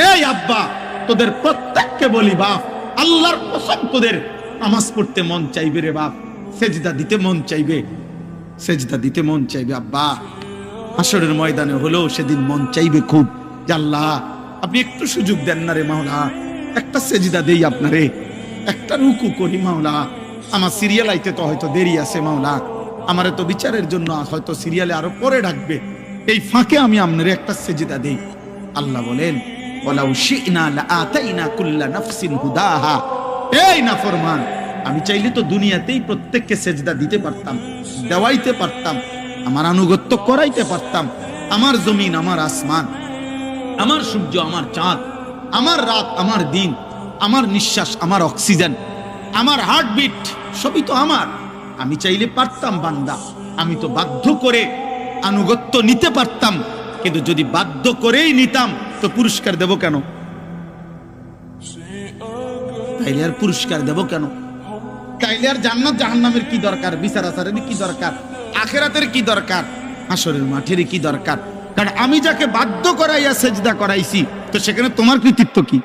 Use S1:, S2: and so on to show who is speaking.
S1: এই আব্বা, তোদের প্রত্যেককে বলি বাপ, আল্লাহর কসম তোদের নামাজ পড়তে মন চাইবে রে বাপ, সেজদা দিতে মন চাইবে, সেজদা দিতে মন চাইবে আব্বা। হাসরের ময়দানে হলেও সেদিন মন চাইবে খুব যে আল্লাহ আপনি একটু সুযোগ দেন না রে মাওলা, একটা সেজদা দেই আপনারে, একটা রুকু করি মাওলা। আমার সিরিয়াল আইতে তো হয়তো দেরি আছে মাওলা, আমারে তো বিচারের জন্য হয়তো সিরিয়ালে আরো পরে ডাকবে, এই ফাঁকে আমি আপনারে একটা সেজদা দেই। আল্লাহ বলেন ওয়ালাউ শি'না লাআতাইনা কুল্লা নাফসিন হুদাহা। এই নাফরমান, আমি চাইলে তো দুনিয়াতেই প্রত্যেককে সেজদা দিতে পারতাম, দেওয়াইতে পারতাম, আমার আনুগত্য করাইতে পারতাম। আমার জমিন, আমার আসমান, আমার সূর্য, আমার চাঁদ, আমার রাত, আমার দিন, আমার নিঃশ্বাস, আমার অক্সিজেন, আমার হার্টবিট সবই তো আমার। আমি চাইলে পারতাম বান্দা, আমি তো বাধ্য করে আনুগত্য নিতে পারতাম, কিন্তু যদি বাধ্য করেই নিতাম তো পুরস্কার দেব কেন? তাইলে আর পুরস্কার দেব কেন? তাইলে আর জান্নাত জাহান্নামের কি দরকার? বিচার আচারের কি দরকার? আখিরাতের কি দরকার? হাসরের মাঠের কি দরকার? কারণ আমি যাকে বাধ্য করাইয়া সেজদা করাইছি, তো সেখানে তোমার কৃতিত্ব কি?